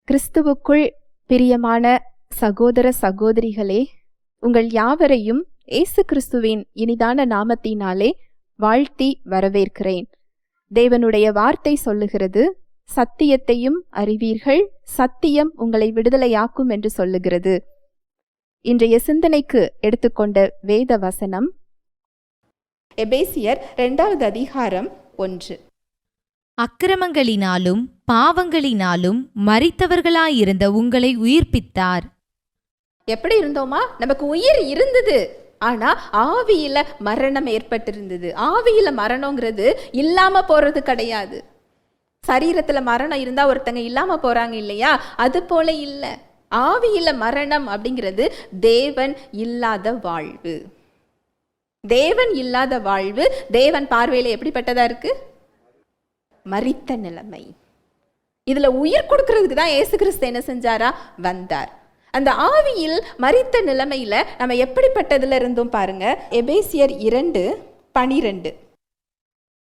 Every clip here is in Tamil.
கிறிஸ்துவுக்குள் பிரியமான சகோதர சகோதரிகளே, உங்கள் யாவரையும் இயேசு கிறிஸ்துவின் இனிதான நாமத்தினாலே வாழ்த்தி வரவேற்கிறேன். தேவனுடைய வார்த்தை சொல்லுகிறது, சத்தியத்தையும் அறிவீர்கள், சத்தியம் உங்களை விடுதலையாக்கும் என்று சொல்லுகிறது. இன்றைய சிந்தனைக்கு எடுத்துக்கொண்ட வேத வசனம் எபேசியர் 2வது அதிகாரம் 1. அக்கிரமங்களினாலும் பாவங்களினாலும் மரித்தவர்களாயிருந்த உங்களை உயிர்ப்பித்தார். எப்படி இருந்தோமா? நமக்கு உயிர் இருந்தது, ஆனா ஆவியில மரணம் ஏற்பட்டிருந்தது. ஆவியில மரணங்கிறது இல்லாம போறது கிடையாது. சரீரத்துல மரணம் இருந்தா ஒருத்தங்க இல்லாம போறாங்க இல்லையா? அது போல இல்ல. ஆவியில மரணம் அப்படிங்கிறது தேவன் இல்லாத வாழ்வு. தேவன் இல்லாத வாழ்வு தேவன் பார்வையில எப்படிப்பட்டதா இருக்கு? மரித்த நிலைமை. இதுல உயிர் கொடுக்கறதுக்கு தான் இயேசு கிறிஸ்து என்ன செஞ்சாரா? வந்தார். அந்த ஆவியில் மரித்த நிலைமையில நம்ம எப்படிப்பட்டதுல இருந்தோம் பாருங்க. எபேசியர் 2:12.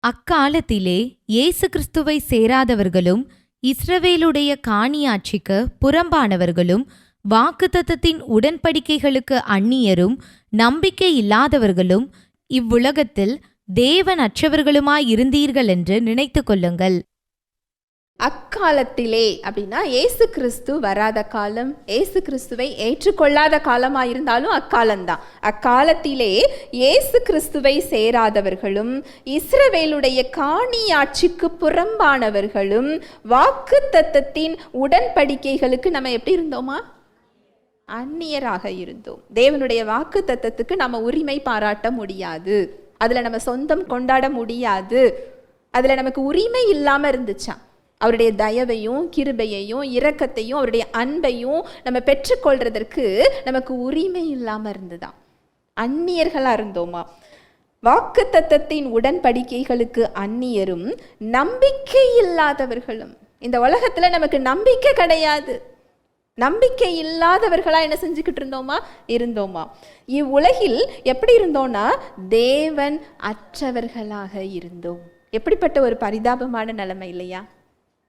அக்காலத்திலே இயேசு கிறிஸ்துவை சேராதவர்களும் இஸ்ரவேலுடைய காணியாட்சிக்கு புறம்பானவர்களும் வாக்குத்தத்தத்தின் உடன்படிக்கைகளுக்கு அந்நியரும் நம்பிக்கை இல்லாதவர்களும் இவ்வுலகத்தில் தேவன் அற்றவர்களுமாயிருந்தீர்கள் என்று நினைத்து கொள்ளுங்கள். அக்காலத்திலே அப்படின்னா இயேசு கிறிஸ்து வராத காலம், இயேசு கிறிஸ்துவை ஏற்றுக்கொள்ளாத காலமாயிருந்தாலும் அக்காலம்தான். அக்காலத்திலே இயேசு கிறிஸ்துவை சேராதவர்களும் இஸ்ரவேலுடைய காணியாட்சிக்கு புறம்பானவர்களும் வாக்குத்தத்தத்தின் உடன்படிக்கைகளுக்கு நம்ம எப்படி இருந்தோமா? அந்நியராக இருந்தோம். தேவனுடைய வாக்குத்தத்தத்துக்கு நம்ம உரிமை பாராட்ட முடியாது, அதுல நம்ம சொந்தம் கொண்டாட முடியாது. அதுல நமக்கு உரிமை இல்லாம இருந்துச்சாம். அவருடைய தயவையும் கிருபையையும் இரக்கத்தையும் அவருடைய அன்பையும் நம்ம பெற்றுக்கொள்றதற்கு நமக்கு உரிமை இல்லாம இருந்துதான். அந்நியர்களா இருந்தோமா? வாக்குத்தத்தத்தின் உடன்படிக்கைகளுக்கு அந்நியரும் நம்பிக்கை இல்லாதவர்களும். இந்த உலகத்துல நமக்கு நம்பிக்கை கிடையாது. நம்பிக்கை இல்லாதவர்களா என்ன செஞ்சுக்கிட்டு இருந்தோமா? இவ்வுலகில் எப்படி இருந்தோம்னா தேவன் அற்றவர்களாக இருந்தோம். எப்படிப்பட்ட ஒரு பரிதாபமான நிலைமை இல்லையா?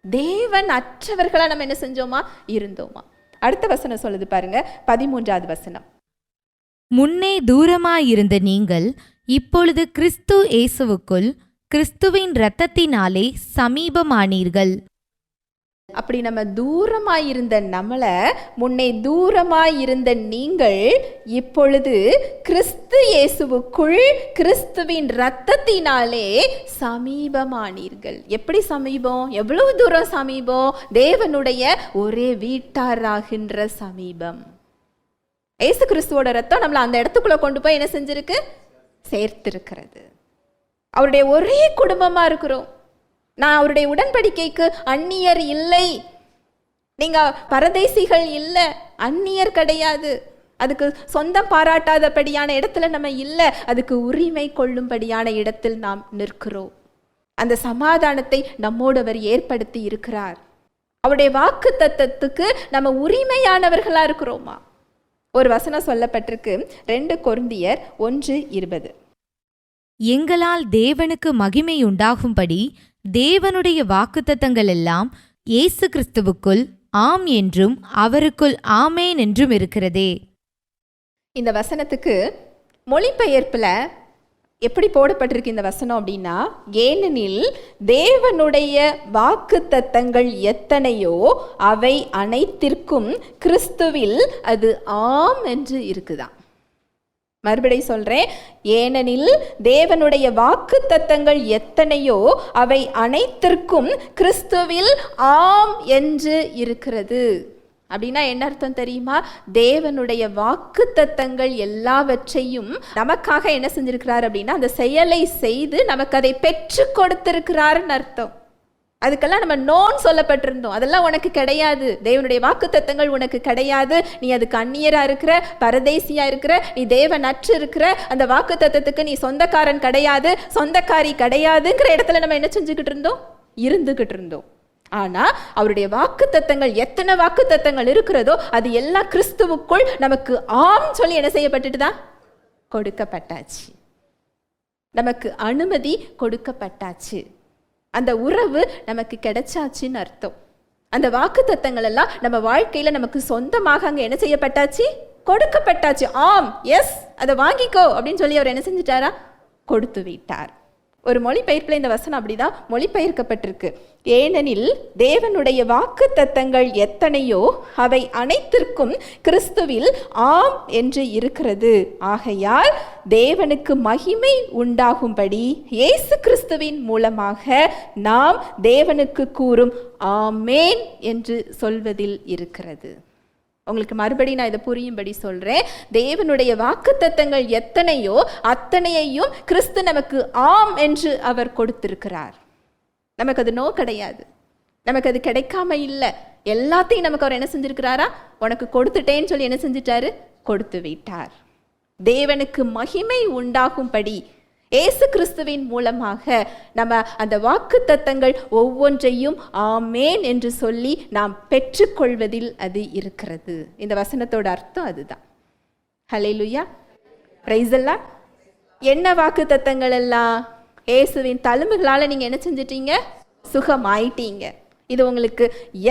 தேவன் அற்றவர்களா நம்ம என்ன செஞ்சோமா? இருந்தோமா? அடுத்த வசனம் சொல்லுது பாருங்க, 13வது வசனம். முன்னே தூரமாயிருந்த நீங்கள் இப்பொழுது கிறிஸ்து இயேசுவுக்குள் கிறிஸ்துவின் இரத்தத்தினாலே சமீபமானீர்கள். அப்படி நம்ம தூரமாயிருந்த நம்மளை, முன்னே தூரமாயிருந்த நீங்கள் இப்பொழுது கிறிஸ்து இயேசுவுக்குள் கிறிஸ்துவின் இரத்தத்தினாலே சமீபமானீர்கள். எப்படி சமீபம்? எவ்வளவு தூரம் சமீபம்? தேவனுடைய ஒரே வீட்டாராகின்ற சமீபம். இயேசு கிறிஸ்துவோட ரத்தம் நம்மளை அந்த இடத்துக்குள்ள கொண்டு போய் என்ன செஞ்சிருக்கு? சேர்த்திருக்கிறது. அவருடைய ஒரே குடும்பமா இருக்கிறோம். நான் அவருடைய உடன்படிக்கைக்கு அந்நியர் இல்லை. நீங்க பரதேசிகள் இல்லை, அந்நியர் கிடையாது. அதுக்கு சொந்தம் பாராட்டாதபடியான இடத்துல நம்ம இல்லை, அதுக்கு உரிமை கொள்ளும்படியான இடத்தில் நாம் நிற்கிறோம். அந்த சமாதானத்தை நம்மோடு அவர் ஏற்படுத்தி இருக்கிறார். அவருடைய வாக்கு தத்தத்துக்கு நம்ம உரிமையானவர்களா இருக்கிறோமா? ஒரு வசனம் சொல்லப்பட்டிருக்கு, 2 கொரிந்தியர் 1:20. எங்களால் தேவனுக்கு மகிமை உண்டாகும்படி தேவனுடைய வாக்குத்தத்தங்கள் எல்லாம் இயேசு கிறிஸ்துவுக்குள் ஆம் என்றும் அவருக்குள் ஆமேன் என்றும் இருக்கிறதே. இந்த வசனத்துக்கு மொழிபெயர்ப்புல எப்படி போடப்பட்டிருக்கு இந்த வசனம் அப்படின்னா, ஏனெனில் தேவனுடைய வாக்குத்தத்தங்கள் எத்தனையோ அவை அனைத்திற்கும் கிறிஸ்துவில் அது ஆம் என்று இருக்குதாம். மறுபடியும் சொல்றேன், ஏனெனில் தேவனுடைய வாக்குத்தத்தங்கள் எத்தனையோ அவை அனைத்திற்கும் கிறிஸ்துவில் ஆம் என்று இருக்கிறது. அப்படின்னா என்ன அர்த்தம் தெரியுமா? தேவனுடைய வாக்குத்தத்தங்கள் எல்லாவற்றையும் நமக்காக என்ன செஞ்சிருக்கிறார் அப்படின்னா அந்த செயலை செய்து நமக்கு அதை பெற்று கொடுத்திருக்கிறாருன்னு அர்த்தம். அதுக்கெல்லாம் நம்ம நோன் சொல்லப்பட்டிருந்தோம். அதெல்லாம் உனக்கு கிடையாது, தேவனுடைய வாக்குத்தத்தங்கள் உனக்கு கிடையாது, நீ அதுக்கு அந்நியரா இருக்கிற, பரதேசியா இருக்கிற, நீ தேவன் அற்று இருக்கிற, அந்த வாக்குத்தத்தத்துக்கு நீ சொந்தக்காரன் கிடையாது, சொந்தக்காரி கிடையாதுங்கிற இடத்துல நம்ம என்ன செஞ்சுக்கிட்டு இருந்தோம்? இருந்துகிட்டு இருந்தோம். ஆனா அவருடைய வாக்குத்தத்தங்கள் எத்தனை வாக்குத்தத்தங்கள் இருக்கிறதோ அது எல்லாம் கிறிஸ்துவுக்குள் நமக்கு ஆம் சொல்லி என்ன செய்யப்பட்டுதான் கொடுக்கப்பட்டாச்சு. நமக்கு அனுமதி கொடுக்கப்பட்டாச்சு. அந்த உறவு நமக்கு கிடைச்சாச்சுன்னு அர்த்தம். அந்த வாக்குத்தத்தங்கள் எல்லாம் நம்ம வாழ்க்கையில நமக்கு சொந்தமாக அங்க என்ன செய்யப்பட்டாச்சு? கொடுக்கப்பட்டாச்சு. ஆம், எஸ், அதை வாங்கிக்கோ அப்படின்னு சொல்லி அவர் என்ன செஞ்சிட்டாரா? கொடுத்து விட்டார். ஒரு மொழிபெயர்ப்பில் இந்த வசனம் அப்படிதான் மொழிபெயர்க்கப்பட்டிருக்கு. ஏனெனில் தேவனுடைய வாக்கு தத்தங்கள் எத்தனையோ அவை அனைத்திற்கும் கிறிஸ்துவில் ஆம் என்று இருக்கிறது. ஆகையால் தேவனுக்கு மகிமை உண்டாகும்படி இயேசு கிறிஸ்துவின் மூலமாக நாம் தேவனுக்கு கூறும் ஆமேன் என்று சொல்வதில் இருக்கிறது. உங்களுக்கு மறுபடி நான் இதை புரியும்படி சொல்றேன். தேவனுடைய வாக்குத்தத்தங்கள் எத்தனையோ அத்தனையையும் கிறிஸ்து நமக்கு ஆம் என்று அவர் கொடுத்திருக்கிறார். நமக்கு அது நோ கிடையாது, நமக்கு அது கிடைக்காம இல்லை. எல்லாத்தையும் நமக்கு அவர் என்ன செஞ்சிருக்கிறாரா? உனக்கு கொடுத்துட்டேன்னு சொல்லி என்ன செஞ்சிட்டாரு? கொடுத்து விட்டார். தேவனுக்கு மகிமை உண்டாகும்படி இயேசு கிறிஸ்துவின் மூலமாக நம்ம அந்த வாக்குத்தத்தங்கள் ஒவ்வொன்றையும் ஆமேன் என்று சொல்லி நாம் பெற்றுக்கொள்வதில் அது இருக்கிறது. இந்த வசனத்தோட அர்த்தம் அதுதான். ஹல்லேலூயா, பிரைஸ் தி லார்ட். என்ன வாக்குத்தத்தங்கள் எல்லாம்? இயேசுவின் தழும்புகளால நீங்க என்ன செஞ்சிட்டீங்க? சுகமாயிட்டீங்க. இது உங்களுக்கு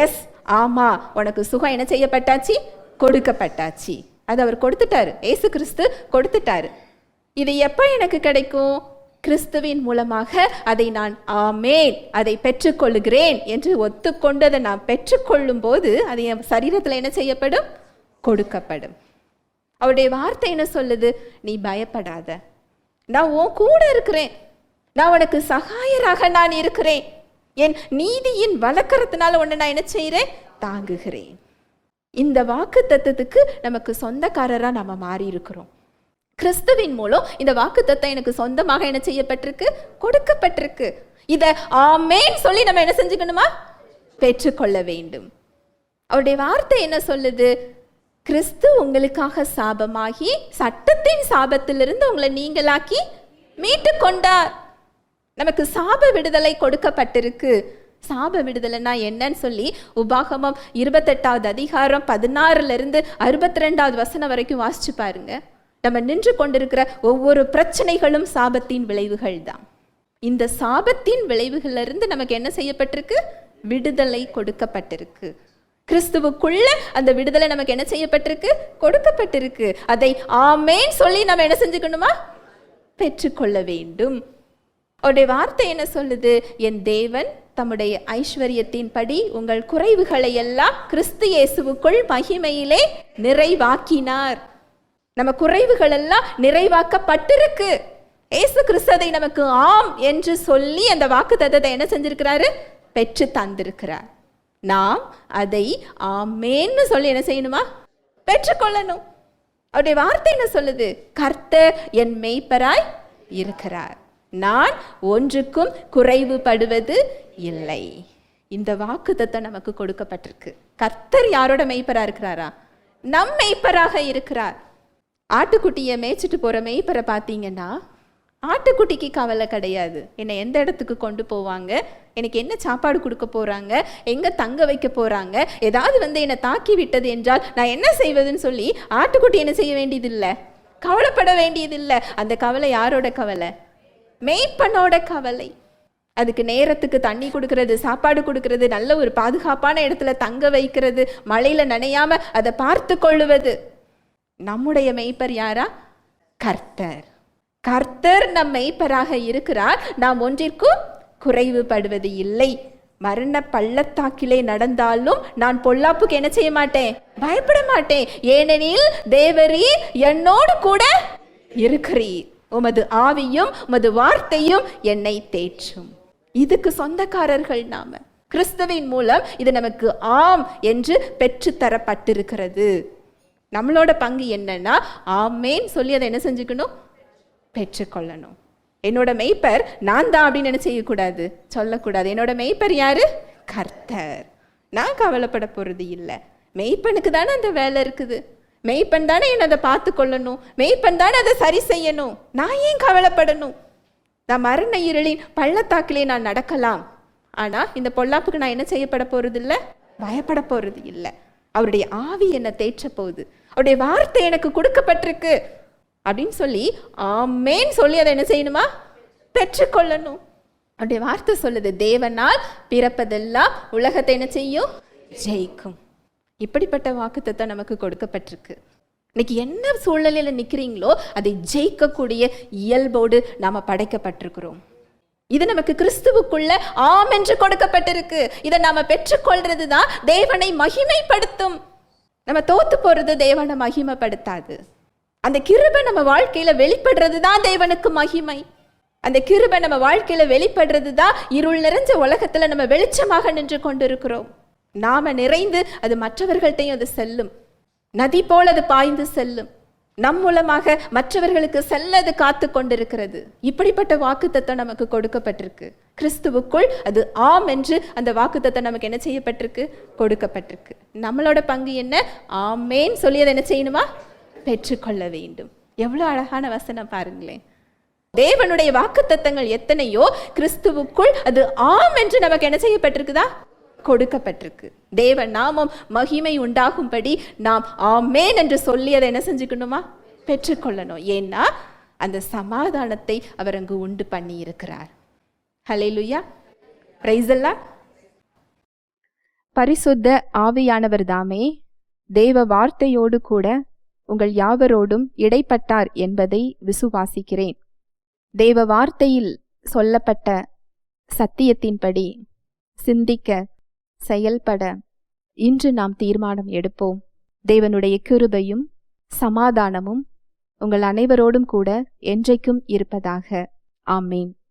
எஸ், ஆமா, உனக்கு சுகம் என்ன செய்யப்பட்டாச்சு? கொடுக்கப்பட்டாச்சு. அது அவர் கொடுத்துட்டாரு, இயேசு கிறிஸ்து கொடுத்துட்டாரு. இது எப்போ எனக்கு கிடைக்கும்? கிறிஸ்துவின் மூலமாக அதை நான் ஆமேன், அதை பெற்றுக்கொள்ளுகிறேன் என்று ஒத்துக்கொண்டு அதை நான் பெற்றுக்கொள்ளும் போது அது என் சரீரத்தில் என்ன செய்யப்படும்? கொடுக்கப்படும். அவருடைய வார்த்தை என்ன சொல்லுது? நீ பயப்படாத, நான் உன் கூட இருக்கிறேன், நான் உனக்கு சகாயராக நான் இருக்கிறேன், என் நீதியின் வலக்கரத்தினால உன்னை நான் என்ன செய்கிறேன்? தாங்குகிறேன். இந்த வாக்கு தத்துவத்துக்கு நமக்கு சொந்தக்காரராக நம்ம மாறி இருக்கிறோம். கிறிஸ்துவின் மூலம் இந்த வாக்குத்தத்தம் எனக்கு சொந்தமாக என்ன செய்யப்பட்டிருக்கு? கொடுக்கப்பட்டிருக்கு. இதை ஆமேன் சொல்லி நம்ம என்ன செஞ்சுக்கணுமா? பெற்றுக்கொள்ள வேண்டும். அவருடைய வார்த்தை என்ன சொல்லுது? கிறிஸ்து உங்களுக்காக சாபமாகி சட்டத்தின் சாபத்திலிருந்து உங்களை நீங்களாக்கி மீட்டு கொண்டார். நமக்கு சாப விடுதலை கொடுக்கப்பட்டிருக்கு. சாப விடுதலைன்னா என்னன்னு சொல்லி உபாகமம் 28வது அதிகாரம் 16 62வது வசனம் வரைக்கும் வாசிச்சு பாருங்க. நம்ம நின்று கொண்டிருக்கிற ஒவ்வொரு பிரச்சனைகளும் சாபத்தின் விளைவுகள் தான். இந்த சாபத்தின் விளைவுகளிலிருந்து நமக்கு என்ன செய்யப்பட்டிருக்கு? விடுதலை கொடுக்கப்பட்டிருக்கு. கிறிஸ்துவுக்குள்ள அந்த விடுதலை நமக்கு என்ன செய்யப்பட்டிருக்கு? கொடுக்கப்பட்டிருக்கு. அதை ஆமேன் சொல்லி நம்ம என்ன செஞ்சுக்கணுமா? பெற்றுக்கொள்ள வேண்டும். அவருடைய வார்த்தை என்ன சொல்லுது? என் தேவன் தம்முடைய ஐஸ்வர்யத்தின் படி உங்கள் குறைவுகளை எல்லாம் கிறிஸ்து இயேசுவுக்குள் மகிமையிலே நிறைவாக்கினார். நம்ம குறைவுகள் எல்லாம் நிறைவாக்கப்பட்டிருக்கு. இயேசு கிறிஸ்து அதை நமக்கு ஆம் என்று சொல்லி அந்த வாக்குத்தத்தத்தை என்ன செஞ்சிருக்கிறாரு? பெற்று தந்திருக்கிறார். நாம் அதை ஆமேன்னு சொல்லி என்ன செய்யணுமா? பெற்றுக்கொள்ளணும். அவருடைய வார்த்தை என்ன சொல்லுது? கர்த்தர் என் மேய்ப்பராய் இருக்கிறார், நான் ஒன்றுக்கும் குறைவுபடுவது இல்லை. இந்த வாக்குத்தத்தம் நமக்கு கொடுக்கப்பட்டிருக்கு. கர்த்தர் யாரோட மேய்ப்பரா இருக்கிறாரா? நம் மேய்ப்பராக இருக்கிறார். ஆட்டுக்குட்டியை மேய்ச்சிட்டு போகிற மேய்ப்பரை பார்த்தீங்கன்னா ஆட்டுக்குட்டிக்கு கவலை கிடையாது. என்னை எந்த இடத்துக்கு கொண்டு போவாங்க, எனக்கு என்ன சாப்பாடு கொடுக்க போகிறாங்க, எங்கே தங்க வைக்க போகிறாங்க, ஏதாவது என்னை தாக்கி விட்டது என்றால் நான் என்ன செய்வதுன்னு சொல்லி ஆட்டுக்குட்டி என்ன செய்ய வேண்டியதில்லை, கவலைப்பட வேண்டியதில்லை. அந்த கவலை யாரோட கவலை? மேய்ப்பனோட கவலை. அதுக்கு நேரத்துக்கு தண்ணி கொடுக்கறது, சாப்பாடு கொடுக்கறது, நல்ல ஒரு பாதுகாப்பான இடத்துல தங்க வைக்கிறது, மழையில் நனையாமல் அதை பார்த்து கொள்ளுவது. நம்முடைய மேய்ப்பர் யாரா? கர்த்தர். கர்த்தர் நம் மேய்ப்பராக இருக்கிறார். நாம் ஒன்றிற்கும் குறைவுபடுவது இல்லை. மரண பள்ளத்தாக்கிலே நடந்தாலும் நான் பொல்லாப்புக்கு என்ன செய்ய மாட்டேன்? பயப்பட மாட்டேன். ஏனெனில் தேவரீர் என்னோடு கூட இருக்கிறீர், உமது ஆவியும் உமது வார்த்தையும் என்னை தேற்றும். இதுக்கு சொந்தக்காரர்கள் நாம. கிறிஸ்துவின் மூலம் இது நமக்கு ஆம் என்று பெற்று தரப்பட்டிருக்கிறது. நம்மளோட பங்கு என்னன்னா ஆமேன் சொல்லி அதை என்ன செஞ்சுக்கணும்? பெற்றுக்கொள்ளணும். என்னோட மெய்ப்பர் நான் தான் அப்படின்னு என்ன செய்யக்கூடாது? சொல்லக்கூடாது. என்னோட மெய்ப்பர் யாரு? கர்த்தர். நான் கவலைப்பட போறது இல்லை. மெய்ப்பனுக்கு தானே அந்த வேலை இருக்குது. மெய்ப்பன் தானே என்னை அதை பார்த்து கொள்ளணும். மெய்ப்பன் தானே அதை சரி செய்யணும். நான் ஏன் கவலைப்படணும்? நான் மரண இருளின் பள்ளத்தாக்கிலே நான் நடக்கலாம், ஆனால் இந்த பொல்லாப்புக்கு நான் என்ன செய்யப்பட போறது இல்லை? பயப்பட போறது இல்லை. அவருடைய ஆவி என்னை தேற்ற போகுது, அவருடைய வார்த்தை எனக்கு கொடுக்கப்பட்டிருக்கு அப்படின்னு சொல்லி ஆமேன் சொல்லி அதை என்ன செய்யணுமா? பெற்றுக்கொள்ளணும். அவருடைய வார்த்தை சொல்லுது, தேவனால் பிறப்பதெல்லாம் உலகத்தை என்ன செய்யும்? ஜெயிக்கும். இப்படிப்பட்ட வாக்குத்தத்தம் நமக்கு கொடுக்கப்பட்டிருக்கு. இன்னைக்கு என்ன சூழ்நிலையில நிக்கிறீங்களோ அதை ஜெயிக்கக்கூடிய இயல்போடு நாம படைக்கப்பட்டிருக்கிறோம். இது நமக்கு கிறிஸ்துவுக்குள்ள ஆம் என்று கொடுக்கப்பட்டிருக்கு. இதை நாம பெற்றுக்கொள்றது தான் தேவனை மகிமைப்படுத்தும். நம்ம தோத்து போறது தேவனை மகிமைப்படுத்தாது. அந்த கிருபை நம்ம வாழ்க்கையில வெளிப்படுறது தான் தேவனுக்கு மகிமை. அந்த கிருபை நம்ம வாழ்க்கையில வெளிப்படுறது தான் இருள் நிறைஞ்ச உலகத்துல நம்ம வெளிச்சமாக நின்று கொண்டிருக்கிறோம். நாம நிறைந்து அது மற்றவர்கள்ட்டையும் அது செல்லும். நதி போல அது பாய்ந்து செல்லும். நம் மூலமாக மற்றவர்களுக்கு செல்ல அது காத்து கொண்டிருக்கிறது. இப்படிப்பட்ட வாக்குத்தத்தம் நமக்கு கொடுக்கப்பட்டிருக்கு. கிறிஸ்துவுக்குள் அது ஆம் என்று அந்த வாக்குத்தத்தம் நமக்கு என்ன செய்யப்பட்டிருக்கு? கொடுக்கப்பட்டிருக்கு. நம்மளோட பங்கு என்ன? ஆமேன் சொல்லி அதை என்ன செய்யணுமா? பெற்றுக்கொள்ள வேண்டும். எவ்வளவு அழகான வசனம் பாருங்களேன். தேவனுடைய வாக்குத்தத்தங்கள் எத்தனையோ, கிறிஸ்துவுக்குள் அது ஆம் என்று நமக்கு என்ன செய்யப்பட்டிருக்குதா? கொடுக்கப்பட்டிருக்கு. தேவ நாமம் மகிமை உண்டாகும்படி நாம் ஆமேன் என்று சொல்லி அதை என்ன செஞ்சுக்கணுமா? பெற்றுக்கொள்ளணும். ஏன்னா அந்த சமாதானத்தை அவர் அங்கு உண்டு பண்ணி இருக்கிறார். ஹல்லேலூயா, பிரைஸ் அல்லா. பரிசுத்த ஆவியானவர் தாமே தேவ வார்த்தையோடு கூட உங்கள் யாவரோடும் இடைப்பட்டார் என்பதை விசுவாசிக்கிறேன். தேவ வார்த்தையில் சொல்லப்பட்ட சத்தியத்தின்படி சிந்திக்க, செயல்பட இன்று நாம் தீர்மானம் எடுப்போம். தேவனுடைய கிருபையும் சமாதானமும் உங்கள் அனைவரோடும் கூட என்றைக்கும் இருப்பதாக. ஆமேன்.